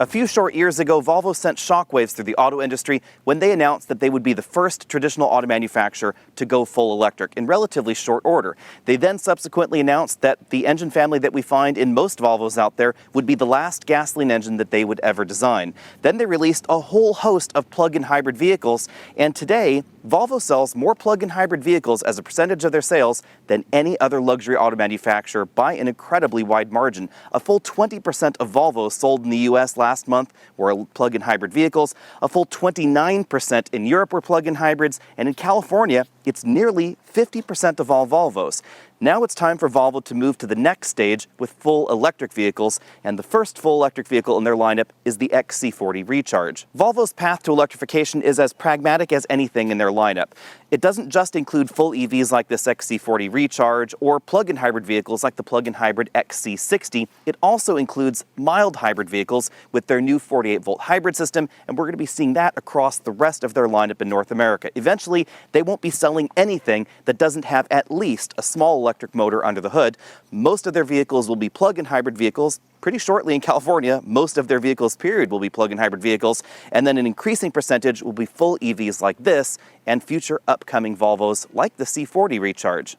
A few short years ago, Volvo sent shockwaves through the auto industry when they announced that they would be the first traditional auto manufacturer to go full electric in relatively short order. They then subsequently announced that the engine family that we find in most Volvos out there would be the last gasoline engine that they would ever design. Then they released a whole host of plug-in hybrid vehicles, and today, Volvo sells more plug-in hybrid vehicles as a percentage of their sales than any other luxury auto manufacturer by an incredibly wide margin. A full 20% of Volvos sold in the US last month were plug-in hybrid vehicles, a full 29% in Europe were plug-in hybrids, and in California, it's nearly 50% of all Volvos. Now it's time for Volvo to move to the next stage with full electric vehicles, and the first full electric vehicle in their lineup is the XC40 Recharge. Volvo's path to electrification is as pragmatic as anything in their lineup. It doesn't just include full EVs like this XC40 Recharge or plug-in hybrid vehicles like the plug-in hybrid XC60. It also includes mild hybrid vehicles with their new 48-volt hybrid system, and we're going to be seeing that across the rest of their lineup in North America. Eventually, they won't be selling anything that doesn't have at least a small electric motor under the hood. Most of their vehicles will be plug-in hybrid vehicles. Pretty shortly in California, most of their vehicles, period, will be plug-in hybrid vehicles, and then an increasing percentage will be full EVs like this, and future upcoming Volvos like the C40 Recharge.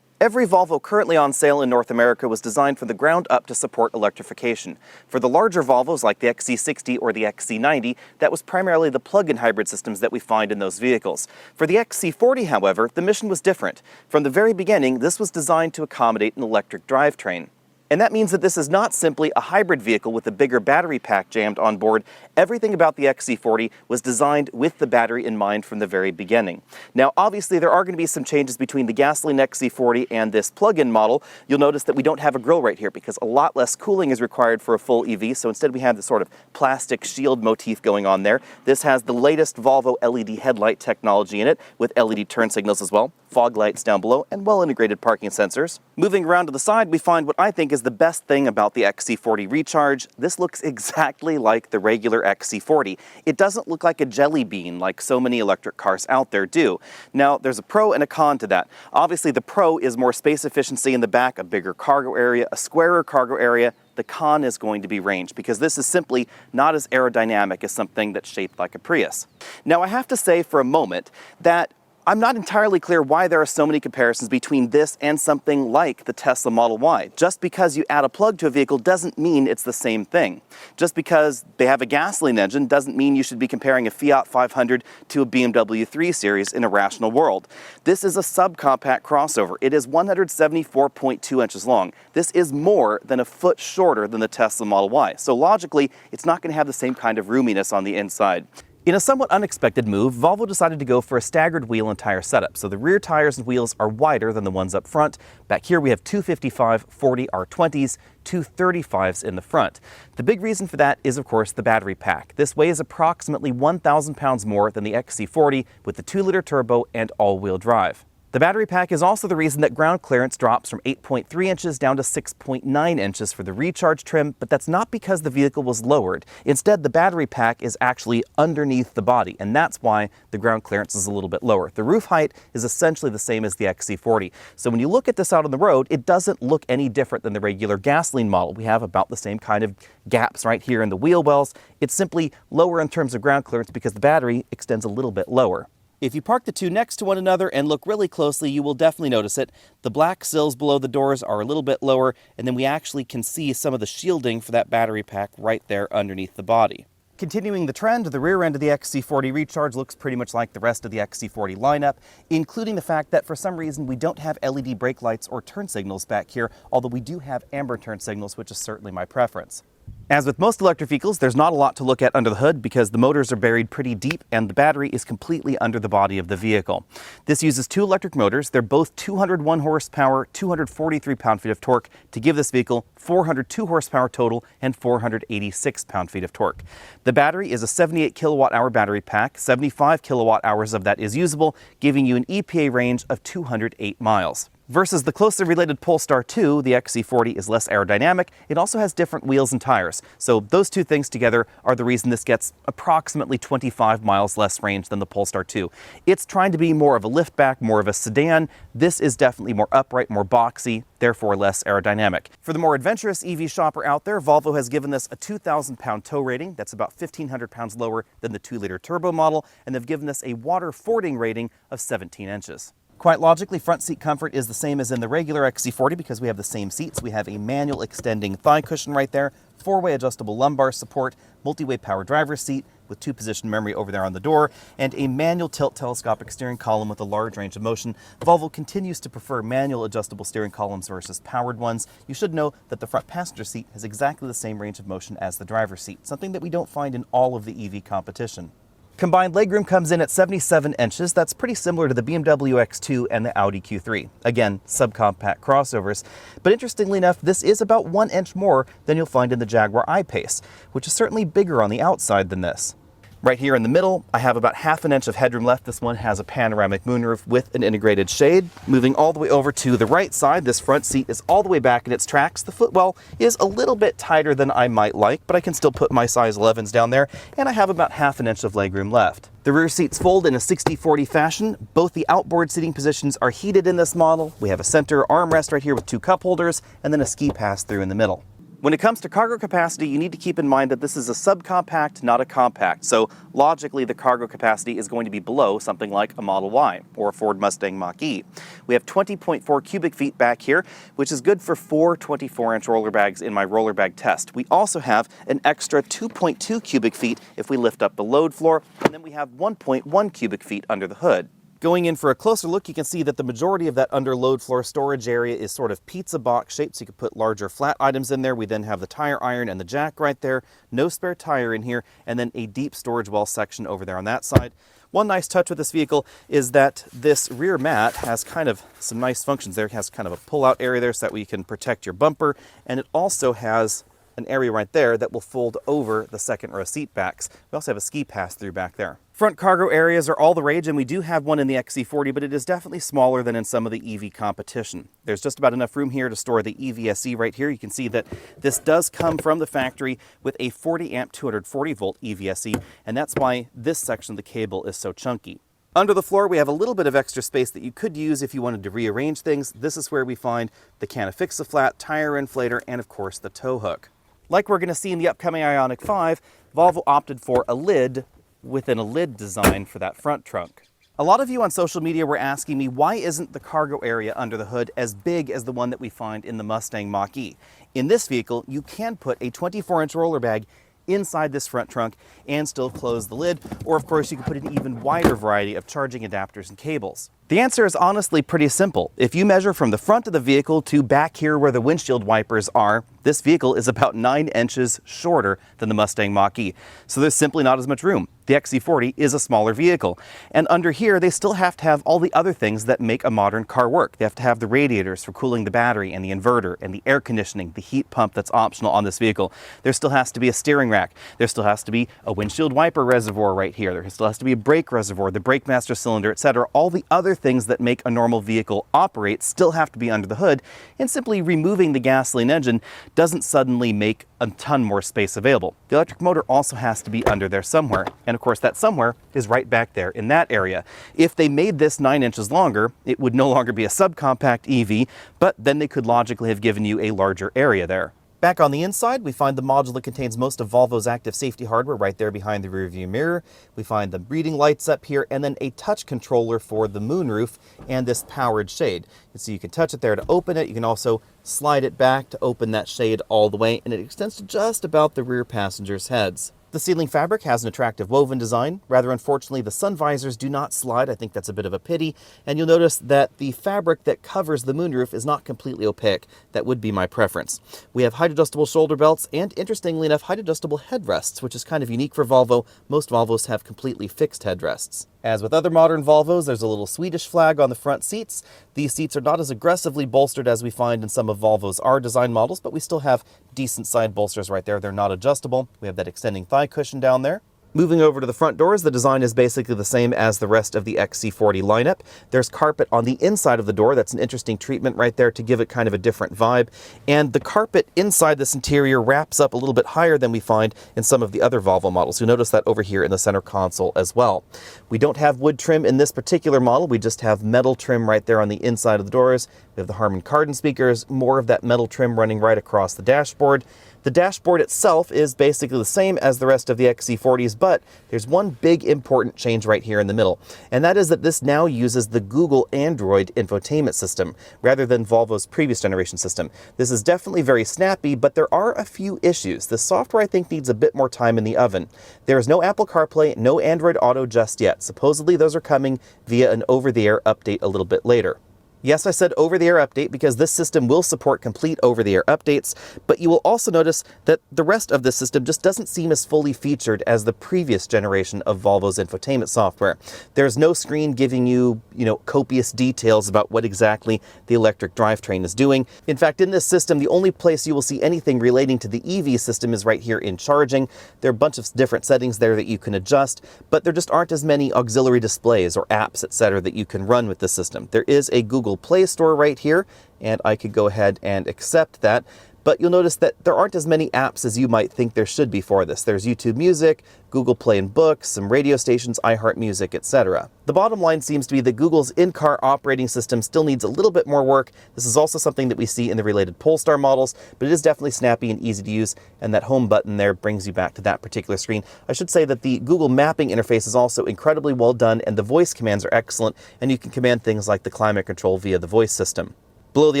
Every Volvo currently on sale in North America was designed from the ground up to support electrification. For the larger Volvos like the XC60 or the XC90, that was primarily the plug-in hybrid systems that we find in those vehicles. For the XC40, however, the mission was different. From the very beginning, this was designed to accommodate an electric drivetrain. And that means that this is not simply a hybrid vehicle with a bigger battery pack jammed on board. Everything about the XC40 was designed with the battery in mind from the very beginning. Now, obviously, there are going to be some changes between the gasoline XC40 and this plug-in model. You'll notice that we don't have a grille right here because a lot less cooling is required for a full EV, so instead we have this sort of plastic shield motif going on there. This has the latest Volvo LED headlight technology in it with LED turn signals as well, fog lights down below, and well-integrated parking sensors. Moving around to the side, we find what I think is the best thing about the XC40 Recharge. This looks exactly like the regular XC40. It doesn't look like a jelly bean like so many electric cars out there do. Now, there's a pro and a con to that. Obviously, the pro is more space efficiency in the back, a bigger cargo area, a squarer cargo area. The con is going to be range, because this is simply not as aerodynamic as something that's shaped like a Prius. Now, I have to say for a moment that I'm not entirely clear why there are so many comparisons between this and something like the Tesla Model Y. Just because you add a plug to a vehicle doesn't mean it's the same thing. Just because they have a gasoline engine doesn't mean you should be comparing a Fiat 500 to a BMW 3 Series in a rational world. This is a subcompact crossover. It is 174.2 inches long. This is more than a foot shorter than the Tesla Model Y. So logically, it's not going to have the same kind of roominess on the inside. In a somewhat unexpected move, Volvo decided to go for a staggered wheel and tire setup, so the rear tires and wheels are wider than the ones up front. Back here we have 255/40 R20s, 235s in the front. The big reason for that is, of course, the battery pack. This weighs approximately 1,000 pounds more than the XC40 with the 2-liter turbo and all-wheel drive. The battery pack is also the reason that ground clearance drops from 8.3 inches down to 6.9 inches for the Recharge trim, but that's not because the vehicle was lowered. Instead, the battery pack is actually underneath the body, and that's why the ground clearance is a little bit lower. The roof height is essentially the same as the XC40. So when you look at this out on the road, it doesn't look any different than the regular gasoline model. We have about the same kind of gaps right here in the wheel wells. It's simply lower in terms of ground clearance because the battery extends a little bit lower. If you park the two next to one another and look really closely, you will definitely notice it. The black sills below the doors are a little bit lower, and then we actually can see some of the shielding for that battery pack right there underneath the body. Continuing the trend, the rear end of the XC40 Recharge looks pretty much like the rest of the XC40 lineup, including the fact that for some reason we don't have LED brake lights or turn signals back here, although we do have amber turn signals, which is certainly my preference. As with most electric vehicles, there's not a lot to look at under the hood because the motors are buried pretty deep and the battery is completely under the body of the vehicle. This uses two electric motors. They're both 201 horsepower, 243 pound-feet of torque to give this vehicle 402 horsepower total and 486 pound-feet of torque. The battery is a 78 kilowatt-hour battery pack. 75 kilowatt-hours of that is usable, giving you an EPA range of 208 miles. Versus the closely related Polestar 2, the XC40 is less aerodynamic. It also has different wheels and tires. So those two things together are the reason this gets approximately 25 miles less range than the Polestar 2. It's trying to be more of a liftback, more of a sedan. This is definitely more upright, more boxy, therefore less aerodynamic. For the more adventurous EV shopper out there, Volvo has given this a 2,000-pound tow rating. That's about 1,500 pounds lower than the 2-liter turbo model, and they've given this a water fording rating of 17 inches. Quite logically, front seat comfort is the same as in the regular XC40 because we have the same seats. We have a manual extending thigh cushion right there, 4-way adjustable lumbar support, multi-way power driver's seat with 2-position memory over there on the door, and a manual tilt telescopic steering column with a large range of motion. Volvo continues to prefer manual adjustable steering columns versus powered ones. You should know that the front passenger seat has exactly the same range of motion as the driver's seat, something that we don't find in all of the EV competition. Combined legroom comes in at 77 inches. That's pretty similar to the BMW X2 and the Audi Q3. Again, subcompact crossovers. But interestingly enough, this is about 1 inch more than you'll find in the Jaguar I-Pace, which is certainly bigger on the outside than this. Right here in the middle, I have about ½ an inch of headroom left. This one has a panoramic moonroof with an integrated shade. Moving all the way over to the right side, this front seat is all the way back in its tracks. The footwell is a little bit tighter than I might like, but I can still put my size 11s down there, and I have about ½ an inch of legroom left. The rear seats fold in a 60-40 fashion. Both the outboard seating positions are heated in this model. We have a center armrest right here with 2 cup holders, and then a ski pass-through in the middle. When it comes to cargo capacity, you need to keep in mind that this is a subcompact, not a compact. So logically, the cargo capacity is going to be below something like a Model Y or a Ford Mustang Mach-E. We have 20.4 cubic feet back here, which is good for 4 24-inch roller bags in my roller bag test. We also have an extra 2.2 cubic feet if we lift up the load floor, and then we have 1.1 cubic feet under the hood. Going in for a closer look, you can see that the majority of that under load floor storage area is sort of pizza box shaped, so you can put larger flat items in there. We then have the tire iron and the jack right there, no spare tire in here, and then a deep storage well section over there on that side. One nice touch with this vehicle is that this rear mat has kind of some nice functions there. It has kind of a pull-out area there so that way you can protect your bumper, and it also has an area right there that will fold over the second row seat backs. We also have a ski pass-through back there. Front cargo areas are all the rage, and we do have one in the XC40, but it is definitely smaller than in some of the EV competition. There's just about enough room here to store the EVSE right here. You can see that this does come from the factory with a 40 amp 240 volt EVSE, and that's why this section of the cable is so chunky. Under the floor, we have a little bit of extra space that you could use if you wanted to rearrange things. This is where we find the Can-A-Fix-A-Flat, tire inflator, and of course the tow hook. Like we're going to see in the upcoming Ioniq 5, Volvo opted for a lid within a lid design for that front trunk. A lot of you on social media were asking me, why isn't the cargo area under the hood as big as the one that we find in the Mustang Mach-E? In this vehicle, you can put a 24-inch roller bag inside this front trunk and still close the lid, or of course you can put an even wider variety of charging adapters and cables. The answer is honestly pretty simple. If you measure from the front of the vehicle to back here where the windshield wipers are, this vehicle is about 9 inches shorter than the Mustang Mach-E, so there's simply not as much room. The XC40 is a smaller vehicle, and under here they still have to have all the other things that make a modern car work. They have to have the radiators for cooling the battery and the inverter and the air conditioning, the heat pump that's optional on this vehicle. There still has to be a steering rack. There still has to be a windshield wiper reservoir right here. There still has to be a brake reservoir, the brake master cylinder, etc. All the other things that make a normal vehicle operate still have to be under the hood, and simply removing the gasoline engine doesn't suddenly make a ton more space available. The electric motor also has to be under there somewhere, and of course that somewhere is right back there in that area. If they made this 9 inches longer, it would no longer be a subcompact EV, but then they could logically have given you a larger area there. Back on the inside, we find the module that contains most of Volvo's active safety hardware right there behind the rearview mirror. We find the reading lights up here, and then a touch controller for the moonroof and this powered shade. So you can touch it there to open it. You can also slide it back to open that shade all the way, and it extends to just about the rear passengers' heads. The ceiling fabric has an attractive woven design. Rather unfortunately, the sun visors do not slide. I think that's a bit of a pity. And you'll notice that the fabric that covers the moonroof is not completely opaque. That would be my preference. We have height adjustable shoulder belts and, interestingly enough, height adjustable headrests, which is kind of unique for Volvo. Most Volvos have completely fixed headrests. As with other modern Volvos, there's a little Swedish flag on the front seats. These seats are not as aggressively bolstered as we find in some of Volvo's R-design models, but we still have decent side bolsters right there. They're not adjustable. We have that extending thigh cushion down there. Moving over to the front doors, the design is basically the same as the rest of the XC40 lineup. There's carpet on the inside of the door. That's an interesting treatment right there to give it kind of a different vibe. And the carpet inside this interior wraps up a little bit higher than we find in some of the other Volvo models. You'll notice that over here in the center console as well. We don't have wood trim in this particular model. We just have metal trim right there on the inside of the doors. We have the Harman Kardon speakers, more of that metal trim running right across the dashboard. The dashboard itself is basically the same as the rest of the XC40s, but there's one big important change right here in the middle, and that is that this now uses the Google Android infotainment system rather than Volvo's previous generation system. This is definitely very snappy, but there are a few issues. The software, I think, needs a bit more time in the oven. There is no Apple CarPlay, no Android Auto just yet. Supposedly those are coming via an over-the-air update a little bit later. Yes, I said over-the-air update because this system will support complete over-the-air updates, but you will also notice that the rest of the system just doesn't seem as fully featured as the previous generation of Volvo's infotainment software. There's no screen giving you, copious details about what exactly the electric drivetrain is doing. In fact, in this system, the only place you will see anything relating to the EV system is right here in charging. There are a bunch of different settings there that you can adjust, but there just aren't as many auxiliary displays or apps, etc., that you can run with the system. There is a Google Play Store right here, and I could go ahead and accept that. But you'll notice that there aren't as many apps as you might think there should be for this. There's YouTube Music, Google Play and Books, some radio stations, iHeart Music, etc. The bottom line seems to be that Google's in-car operating system still needs a little bit more work. This is also something that we see in the related Polestar models, but it is definitely snappy and easy to use, and that home button there brings you back to that particular screen. I should say that the Google mapping interface is also incredibly well done, and the voice commands are excellent, and you can command things like the climate control via the voice system. Below the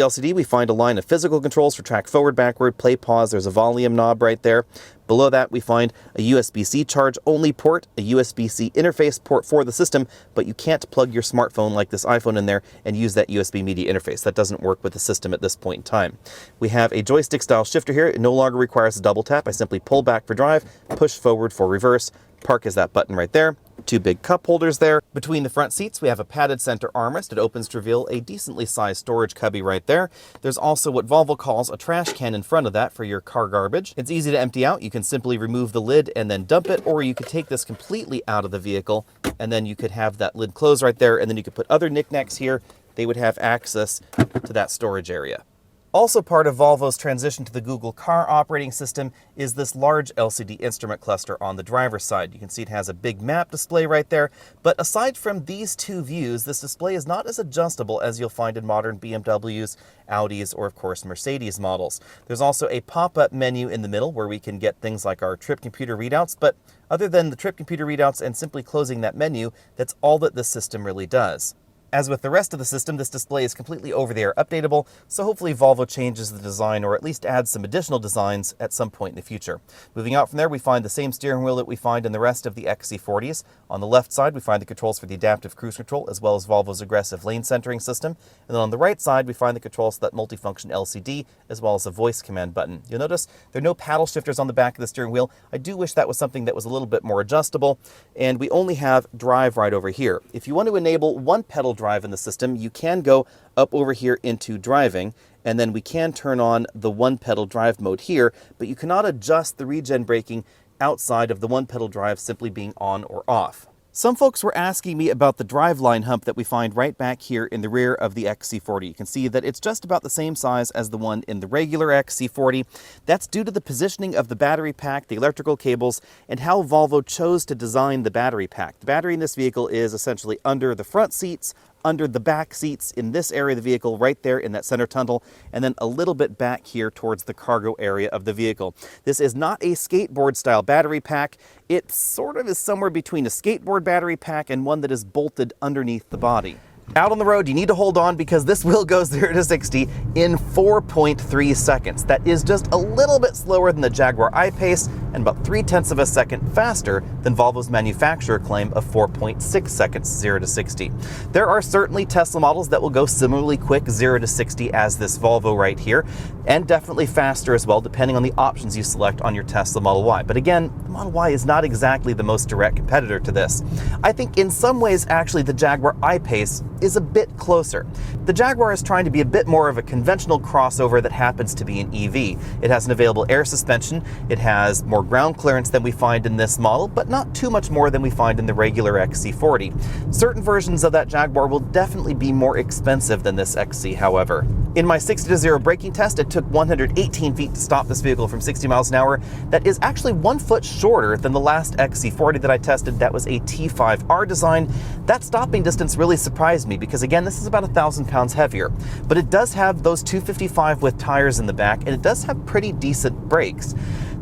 LCD, we find a line of physical controls for track forward, backward, play, pause. There's a volume knob right there. Below that, we find a USB-C charge-only port, a USB-C interface port for the system, but you can't plug your smartphone like this iPhone in there and use that USB media interface. That doesn't work with the system at this point in time. We have a joystick-style shifter here. It no longer requires a double tap. I simply pull back for drive, push forward for reverse. Park is that button right there. Two big cup holders there. Between the front seats, we have a padded center armrest. It opens to reveal a decently sized storage cubby right there. There's also what Volvo calls a trash can in front of that for your car garbage. It's easy to empty out. You can simply remove the lid and then dump it, or you could take this completely out of the vehicle, and then you could have that lid closed right there, and then you could put other knickknacks here. They would have access to that storage area. Also part of Volvo's transition to the Google Car operating system is this large LCD instrument cluster on the driver's side. You can see it has a big map display right there, but aside from these two views, this display is not as adjustable as you'll find in modern BMWs, Audis, or of course Mercedes models. There's also a pop-up menu in the middle where we can get things like our trip computer readouts, but other than the trip computer readouts and simply closing that menu, that's all that this system really does. As with the rest of the system, this display is completely over-the-air updatable, so hopefully Volvo changes the design or at least adds some additional designs at some point in the future. Moving out from there, we find the same steering wheel that we find in the rest of the XC40s. On the left side, we find the controls for the adaptive cruise control, as well as Volvo's aggressive lane centering system. And then on the right side, we find the controls for that multifunction LCD, as well as a voice command button. You'll notice there are no paddle shifters on the back of the steering wheel. I do wish that was something that was a little bit more adjustable. And we only have drive right over here. If you want to enable one pedal drive in the system, you can go up over here into driving, and then we can turn on the one pedal drive mode here, but you cannot adjust the regen braking outside of the one pedal drive simply being on or off. Some folks were asking me about the driveline hump that we find right back here in the rear of the XC40. You can see that it's just about the same size as the one in the regular XC40. That's due to the positioning of the battery pack, the electrical cables, and how Volvo chose to design the battery pack. The battery in this vehicle is essentially under the front seats, under the back seats in this area of the vehicle, right there in that center tunnel, and then a little bit back here towards the cargo area of the vehicle. This is not a skateboard style battery pack. It sort of is somewhere between a skateboard battery pack and one that is bolted underneath the body. Out on the road, you need to hold on because this will go 0 to 60 in 4.3 seconds. That is just a little bit slower than the Jaguar I-Pace and about 0.3 of a second faster than Volvo's manufacturer claim of 4.6 seconds 0 to 60. There are certainly Tesla models that will go similarly quick 0 to 60 as this Volvo right here, and definitely faster as well depending on the options you select on your Tesla Model Y. But again, the Model Y is not exactly the most direct competitor to this. I think in some ways actually the Jaguar I-Pace is a bit closer. The Jaguar is trying to be a bit more of a conventional crossover that happens to be an EV. It has an available air suspension, it has more ground clearance than we find in this model, but not too much more than we find in the regular XC40. Certain versions of that Jaguar will definitely be more expensive than this XC, however. In my 60-0 braking test, it took 118 feet to stop this vehicle from 60 miles an hour. That is actually 1 foot shorter than the last XC40 that I tested. That was a T5R design. That stopping distance really surprised me because, again, this is about 1,000 pounds heavier. But it does have those 255 with tires in the back, and it does have pretty decent brakes.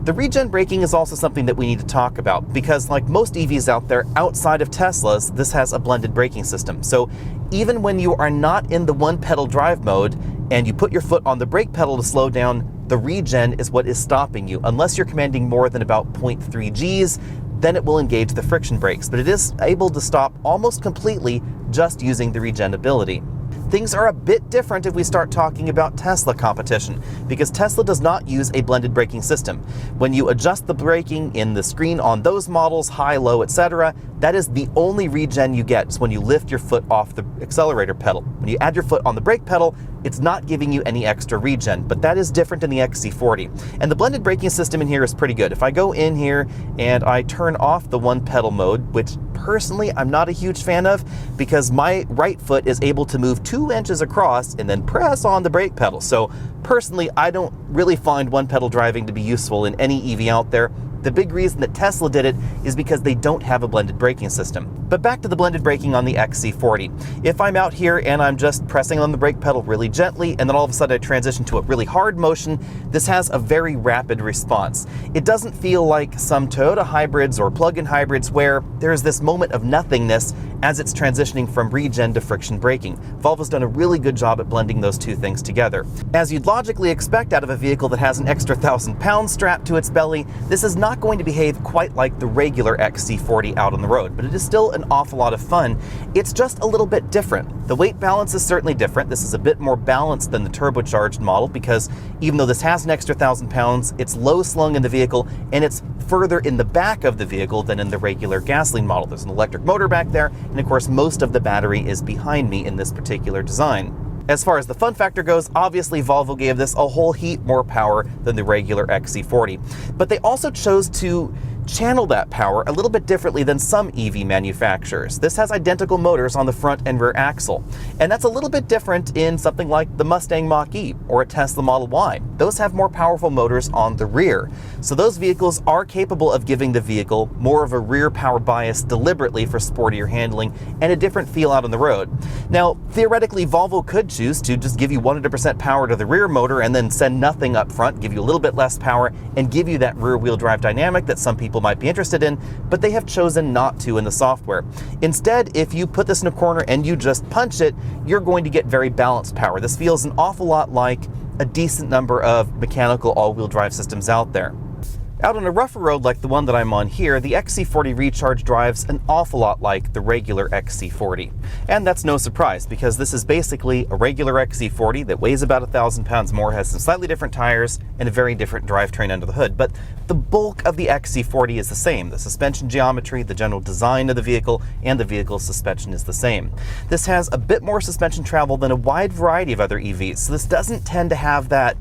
The regen braking is also something that we need to talk about because, like most EVs out there outside of Teslas, this has a blended braking system. So even when you are not in the one-pedal drive mode and you put your foot on the brake pedal to slow down, the regen is what is stopping you. Unless you're commanding more than about 0.3 Gs, then it will engage the friction brakes. But it is able to stop almost completely just using the regen ability. Things are a bit different if we start talking about Tesla competition, because Tesla does not use a blended braking system. When you adjust the braking in the screen on those models, high, low, etc., that is the only regen you get is when you lift your foot off the accelerator pedal. When you add your foot on the brake pedal, it's not giving you any extra regen, but that is different in the XC40. And the blended braking system in here is pretty good. If I go in here and I turn off the one pedal mode, which personally I'm not a huge fan of because my right foot is able to move 2 inches across and then press on the brake pedal. So personally, I don't really find one pedal driving to be useful in any EV out there. The big reason that Tesla did it is because they don't have a blended braking system. But back to the blended braking on the XC40. If I'm out here and I'm just pressing on the brake pedal really gently and then all of a sudden I transition to a really hard motion, this has a very rapid response. It doesn't feel like some Toyota hybrids or plug-in hybrids where there's this moment of nothingness as it's transitioning from regen to friction braking. Volvo's done a really good job at blending those two things together. As you'd logically expect out of a vehicle that has an extra 1,000 pounds strapped to its belly, this is not going to behave quite like the regular XC40 out on the road, but it is still an awful lot of fun. It's just a little bit different. The weight balance is certainly different. This is a bit more balanced than the turbocharged model because even though this has an extra 1,000 pounds, it's low slung in the vehicle and it's further in the back of the vehicle than in the regular gasoline model. There's an electric motor back there, and of course most of the battery is behind me in this particular design. As far as the fun factor goes, obviously Volvo gave this a whole heap more power than the regular XC40. But they also chose to channel that power a little bit differently than some EV manufacturers. This has identical motors on the front and rear axle, and that's a little bit different in something like the Mustang Mach-E or a Tesla Model Y. Those have more powerful motors on the rear. So those vehicles are capable of giving the vehicle more of a rear power bias deliberately for sportier handling and a different feel out on the road. Now, theoretically, Volvo could choose to just give you 100% power to the rear motor and then send nothing up front, give you a little bit less power, and give you that rear-wheel drive dynamic that some people might be interested in, but they have chosen not to in the software. Instead, if you put this in a corner and you just punch it, you're going to get very balanced power. This feels an awful lot like a decent number of mechanical all-wheel drive systems out there. Out on a rougher road like the one that I'm on here, the XC40 Recharge drives an awful lot like the regular XC40. And that's no surprise, because this is basically a regular XC40 that weighs about 1,000 pounds more, has some slightly different tires, and a very different drivetrain under the hood. But the bulk of the XC40 is the same. The suspension geometry, the general design of the vehicle, and the vehicle's suspension is the same. This has a bit more suspension travel than a wide variety of other EVs, so this doesn't tend to have that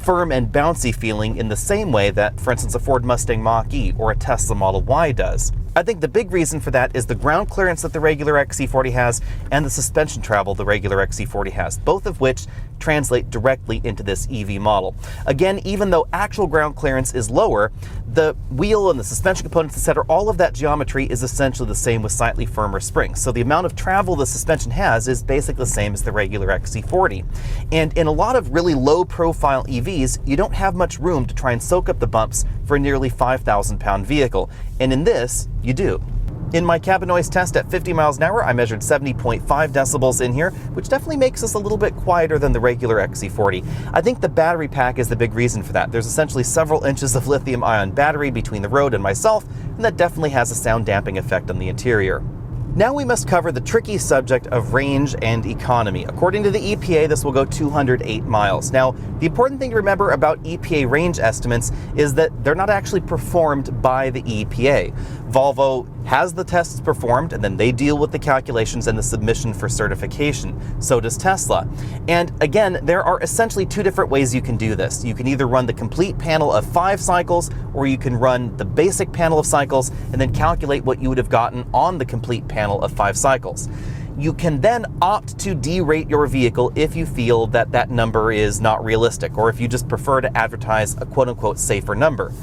firm and bouncy feeling in the same way that, for instance, a Ford Mustang Mach-E or a Tesla Model Y does. I think the big reason for that is the ground clearance that the regular XC40 has and the suspension travel the regular XC40 has, both of which translate directly into this EV model. Again, even though actual ground clearance is lower, the wheel and the suspension components, etc., all of that geometry is essentially the same with slightly firmer springs. So the amount of travel the suspension has is basically the same as the regular XC40. And in a lot of really low profile EVs, you don't have much room to try and soak up the bumps for a nearly 5,000 pound vehicle. And in this, you do. In my cabin noise test at 50 miles an hour, I measured 70.5 decibels in here, which definitely makes us a little bit quieter than the regular XC40. I think the battery pack is the big reason for that. There's essentially several inches of lithium-ion battery between the road and myself, and that definitely has a sound damping effect on the interior. Now we must cover the tricky subject of range and economy. According to the EPA, this will go 208 miles. Now, the important thing to remember about EPA range estimates is that they're not actually performed by the EPA. Volvo has the tests performed, and then they deal with the calculations and the submission for certification. So does Tesla. And again, there are essentially two different ways you can do this. You can either run the complete panel of 5 cycles, or you can run the basic panel of cycles and then calculate what you would have gotten on the complete panel of 5 cycles. You can then opt to derate your vehicle if you feel that that number is not realistic, or if you just prefer to advertise a quote-unquote safer number.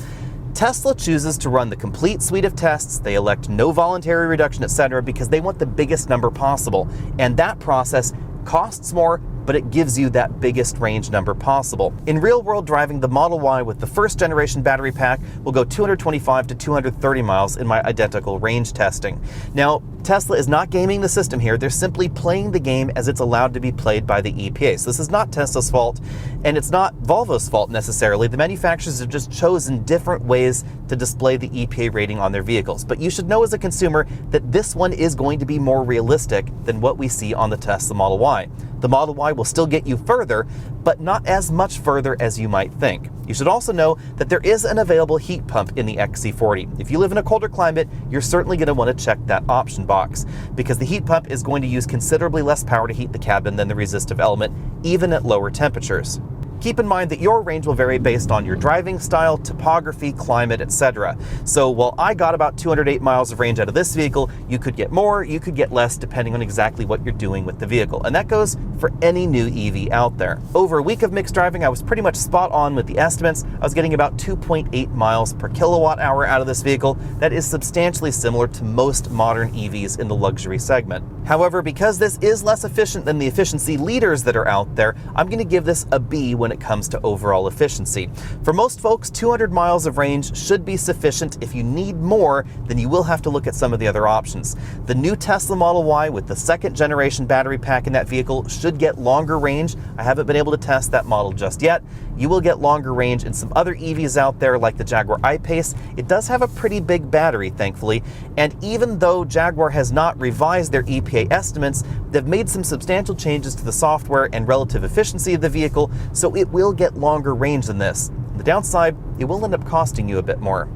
Tesla chooses to run the complete suite of tests. They elect no voluntary reduction, etc., because they want the biggest number possible. And that process costs more, but it gives you that biggest range number possible. In real-world driving, the Model Y with the first generation battery pack will go 225 to 230 miles in my identical range testing. Now, Tesla is not gaming the system here. They're simply playing the game as it's allowed to be played by the EPA. So this is not Tesla's fault, and it's not Volvo's fault necessarily. The manufacturers have just chosen different ways to display the EPA rating on their vehicles. But you should know as a consumer that this one is going to be more realistic than what we see on the Tesla Model Y. The Model Y will still get you further, but not as much further as you might think. You should also know that there is an available heat pump in the XC40. If you live in a colder climate, you're certainly going to want to check that option box, because the heat pump is going to use considerably less power to heat the cabin than the resistive element, even at lower temperatures. Keep in mind that your range will vary based on your driving style, topography, climate, etc. So while I got about 208 miles of range out of this vehicle, you could get more, you could get less, depending on exactly what you're doing with the vehicle. And that goes for any new EV out there. Over a week of mixed driving, I was pretty much spot on with the estimates. I was getting about 2.8 miles per kilowatt hour out of this vehicle. That is substantially similar to most modern EVs in the luxury segment. However, because this is less efficient than the efficiency leaders that are out there, I'm going to give this a B when it comes to overall efficiency. For most folks, 200 miles of range should be sufficient. If you need more, then you will have to look at some of the other options. The new Tesla Model Y with the second generation battery pack in that vehicle should get longer range. I haven't been able to test that model just yet. You will get longer range in some other EVs out there like the Jaguar I-Pace. It does have a pretty big battery, thankfully, and even though Jaguar has not revised their EPA estimates, they've made some substantial changes to the software and relative efficiency of the vehicle, so it will get longer range than this. The downside, it will end up costing you a bit more.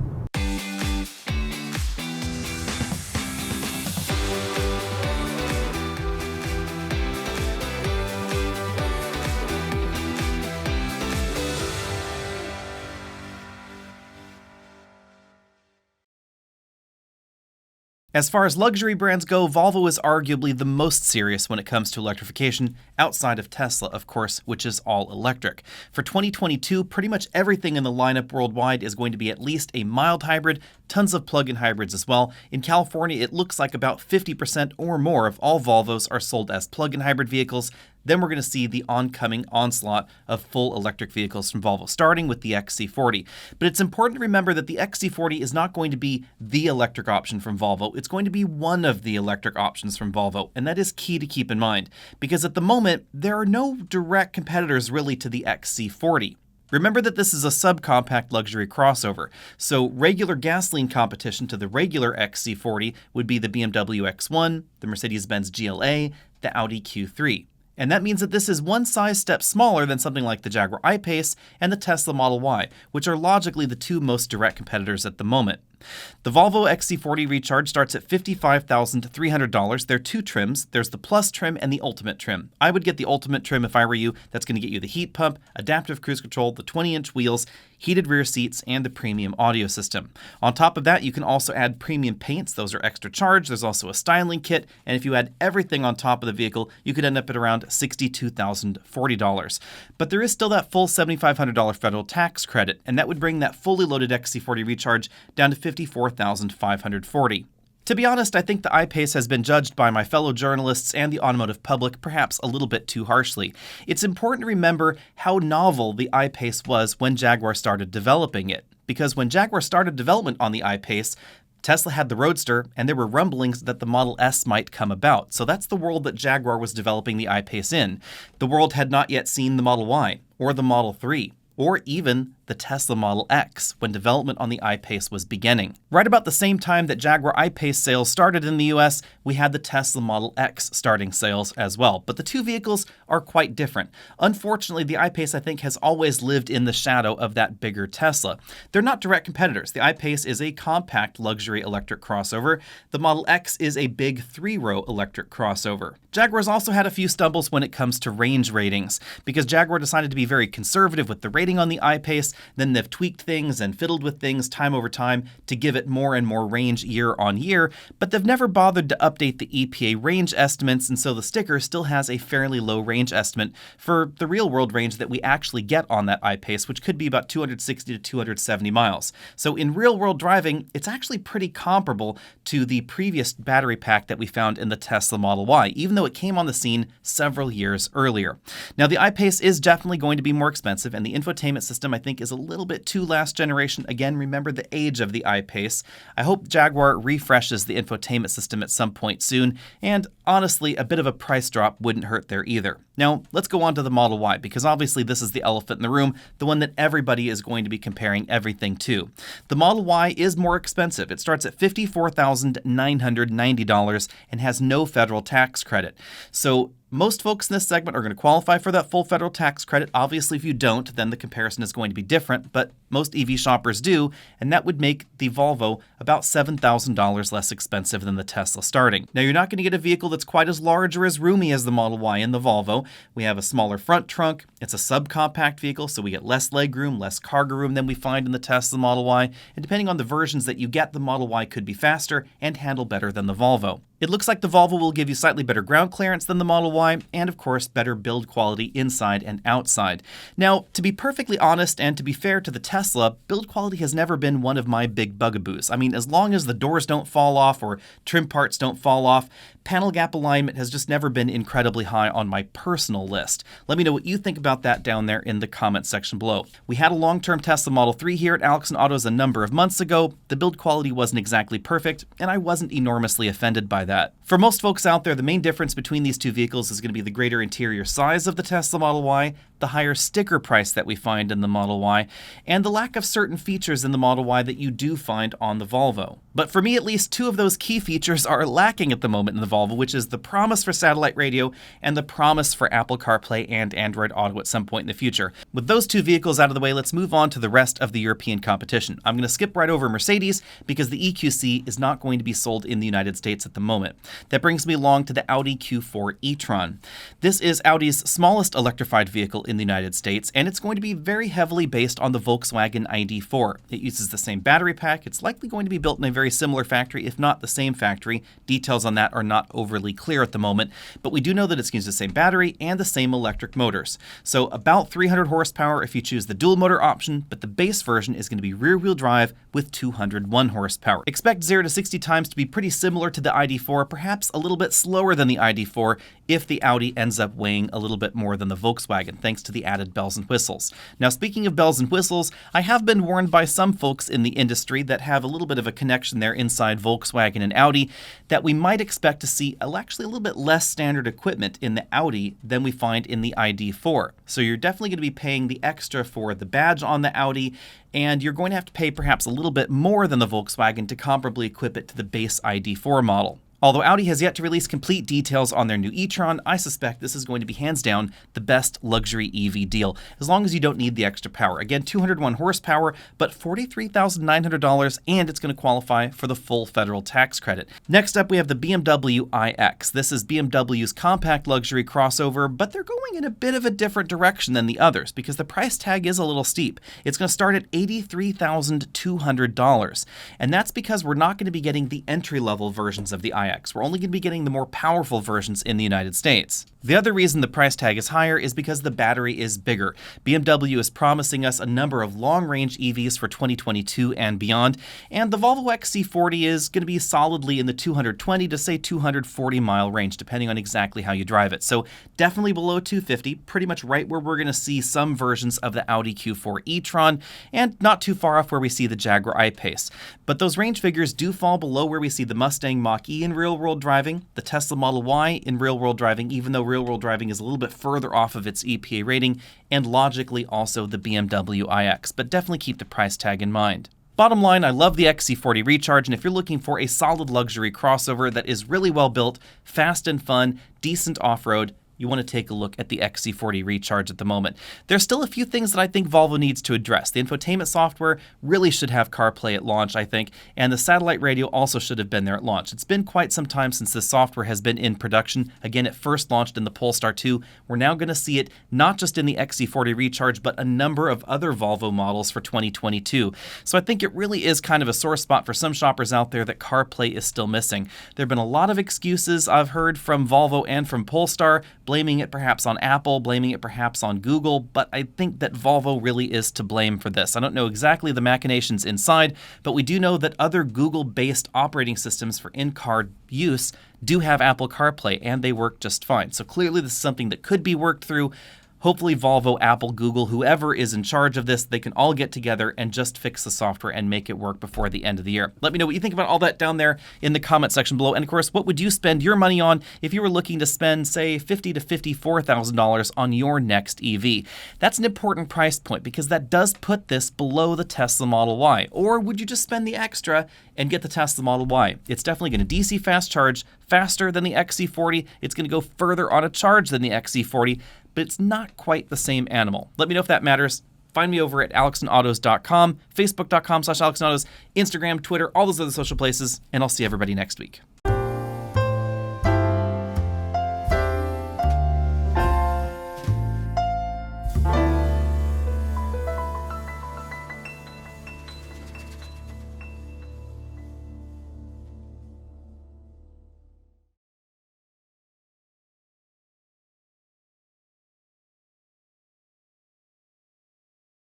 As far as luxury brands go, Volvo is arguably the most serious when it comes to electrification, outside of Tesla, of course, which is all electric. For 2022, pretty much everything in the lineup worldwide is going to be at least a mild hybrid, tons of plug-in hybrids as well. In California, it looks like about 50% or more of all Volvos are sold as plug-in hybrid vehicles. Then we're going to see the oncoming onslaught of full electric vehicles from Volvo, starting with the XC40. But it's important to remember that the XC40 is not going to be the electric option from Volvo. It's going to be one of the electric options from Volvo, and that is key to keep in mind, because at the moment, there are no direct competitors really to the XC40. Remember that this is a subcompact luxury crossover, so regular gasoline competition to the regular XC40 would be the BMW X1, the Mercedes-Benz GLA, the Audi Q3. And that means that this is one size step smaller than something like the Jaguar I-Pace and the Tesla Model Y, which are logically the two most direct competitors at the moment. The Volvo XC40 Recharge starts at $55,300. There are two trims. There's the Plus trim and the Ultimate trim. I would get the Ultimate trim if I were you. That's going to get you the heat pump, adaptive cruise control, the 20-inch wheels, heated rear seats, and the premium audio system. On top of that, you can also add premium paints. Those are extra charge. There's also a styling kit, and if you add everything on top of the vehicle, you could end up at around $62,040. But there is still that full $7,500 federal tax credit, and that would bring that fully loaded XC40 Recharge down to $54,540. To be honest, I think the I-Pace has been judged by my fellow journalists and the automotive public perhaps a little bit too harshly. It's important to remember how novel the I-Pace was when Jaguar started developing it. Because when Jaguar started development on the I-Pace, Tesla had the Roadster, and there were rumblings that the Model S might come about. So that's the world that Jaguar was developing the I-Pace in. The world had not yet seen the Model Y, or the Model 3, or even the Tesla Model X, when development on the I-Pace was beginning. Right about the same time that Jaguar I-Pace sales started in the US, we had the Tesla Model X starting sales as well. But the two vehicles are quite different. Unfortunately, the I-Pace, I think, has always lived in the shadow of that bigger Tesla. They're not direct competitors. The I-Pace is a compact luxury electric crossover. The Model X is a big three-row electric crossover. Jaguar's also had a few stumbles when it comes to range ratings, because Jaguar decided to be very conservative with the rating on the I-Pace, then they've tweaked things and fiddled with things time over time to give it more and more range year on year, but they've never bothered to update the EPA range estimates, and so the sticker still has a fairly low range estimate for the real-world range that we actually get on that I-Pace, which could be about 260 to 270 miles. So in real-world driving, it's actually pretty comparable to the previous battery pack that we found in the Tesla Model Y, even though it came on the scene several years earlier. Now, the I-Pace is definitely going to be more expensive, and the infotainment system, I think, is a little bit too last generation. Again, remember the age of the I-Pace. I hope Jaguar refreshes the infotainment system at some point soon, and honestly, a bit of a price drop wouldn't hurt there either. Now, let's go on to the Model Y, because obviously this is the elephant in the room, the one that everybody is going to be comparing everything to. The Model Y is more expensive. It starts at $54,990 and has no federal tax credit. So most folks in this segment are going to qualify for that full federal tax credit. Obviously, if you don't, then the comparison is going to be different, but most EV shoppers do, and that would make the Volvo about $7,000 less expensive than the Tesla starting. Now, you're not going to get a vehicle that's quite as large or as roomy as the Model Y and the Volvo. We have a smaller front trunk. It's a subcompact vehicle, so we get less legroom, less cargo room than we find in the Tesla Model Y, and depending on the versions that you get, the Model Y could be faster and handle better than the Volvo. It looks like the Volvo will give you slightly better ground clearance than the Model Y, and of course, better build quality inside and outside. Now, to be perfectly honest and to be fair to the Tesla, build quality has never been one of my big bugaboos. I mean, as long as the doors don't fall off or trim parts don't fall off, panel gap alignment has just never been incredibly high on my personal list. Let me know what you think about that down there in the comments section below. We had a long-term Tesla Model 3 here at Alex and Autos a number of months ago. The build quality wasn't exactly perfect, and I wasn't enormously offended by that. For most folks out there, the main difference between these two vehicles is going to be the greater interior size of the Tesla Model Y, the higher sticker price that we find in the Model Y, and the lack of certain features in the Model Y that you do find on the Volvo. But for me, at least, two of those key features are lacking at the moment in the Volvo, which is the promise for satellite radio and the promise for Apple CarPlay and Android Auto at some point in the future. With those two vehicles out of the way, let's move on to the rest of the European competition. I'm going to skip right over Mercedes because the EQC is not going to be sold in the United States at the moment. That brings me along to the Audi Q4 e-tron. This is Audi's smallest electrified vehicle in the United States, and it's going to be very heavily based on the Volkswagen ID.4. It uses the same battery pack. It's likely going to be built in a very similar factory, if not the same factory. Details on that are not overly clear at the moment, but we do know that it's going to use the same battery and the same electric motors. So about 300 horsepower if you choose the dual motor option, but the base version is going to be rear-wheel drive with 201 horsepower. Expect 0 to 60 times to be pretty similar to the ID.4, perhaps a little bit slower than the ID.4 if the Audi ends up weighing a little bit more than the Volkswagen, thanks to the added bells and whistles. Now, speaking of bells and whistles, I have been warned by some folks in the industry that have a little bit of a connection there inside Volkswagen and Audi that we might expect to see actually a little bit less standard equipment in the Audi than we find in the ID.4. So you're definitely going to be paying the extra for the badge on the Audi, and you're going to have to pay perhaps a little bit more than the Volkswagen to comparably equip it to the base ID.4 model. Although Audi has yet to release complete details on their new e-tron, I suspect this is going to be hands down the best luxury EV deal, as long as you don't need the extra power. Again, 201 horsepower, but $43,900, and it's going to qualify for the full federal tax credit. Next up, we have the BMW iX. This is BMW's compact luxury crossover, but they're going in a bit of a different direction than the others because the price tag is a little steep. It's going to start at $83,200, and that's because we're not going to be getting the entry-level versions of the iX. We're only going to be getting the more powerful versions in the United States. The other reason the price tag is higher is because the battery is bigger. BMW is promising us a number of long-range EVs for 2022 and beyond, and the Volvo XC40 is going to be solidly in the 220 to say 240 mile range, depending on exactly how you drive it. So definitely below 250, pretty much right where we're going to see some versions of the Audi Q4 e-tron, and not too far off where we see the Jaguar I-Pace. But those range figures do fall below where we see the Mustang Mach-E in real-world driving, the Tesla Model Y in real-world driving, even though real-world driving is a little bit further off of its EPA rating, and logically also the BMW iX, but definitely keep the price tag in mind. Bottom line, I love the XC40 Recharge, and if you're looking for a solid luxury crossover that is really well built, fast and fun, decent off-road, you want to take a look at the XC40 Recharge at the moment. There's still a few things that I think Volvo needs to address. The infotainment software really should have CarPlay at launch, I think, and the satellite radio also should have been there at launch. It's been quite some time since this software has been in production. Again, it first launched in the Polestar 2. We're now going to see it not just in the XC40 Recharge, but a number of other Volvo models for 2022. So I think it really is kind of a sore spot for some shoppers out there that CarPlay is still missing. There have been a lot of excuses I've heard from Volvo and from Polestar, blaming it perhaps on Apple, blaming it perhaps on Google, but I think that Volvo really is to blame for this. I don't know exactly the machinations inside, but we do know that other Google-based operating systems for in-car use do have Apple CarPlay, and they work just fine. So clearly this is something that could be worked through. Hopefully Volvo, Apple, Google, whoever is in charge of this, they can all get together and just fix the software and make it work before the end of the year. Let me know what you think about all that down there in the comment section below. And of course, what would you spend your money on if you were looking to spend, say, $50,000 to $54,000 on your next EV? That's an important price point because that does put this below the Tesla Model Y. Or would you just spend the extra and get the Tesla Model Y? It's definitely going to DC fast charge faster than the XC40. It's going to go further on a charge than the XC40. But it's not quite the same animal. Let me know if that matters. Find me over at alexandautos.com, facebook.com/alexandautos, Instagram, Twitter, all those other social places, and I'll see everybody next week.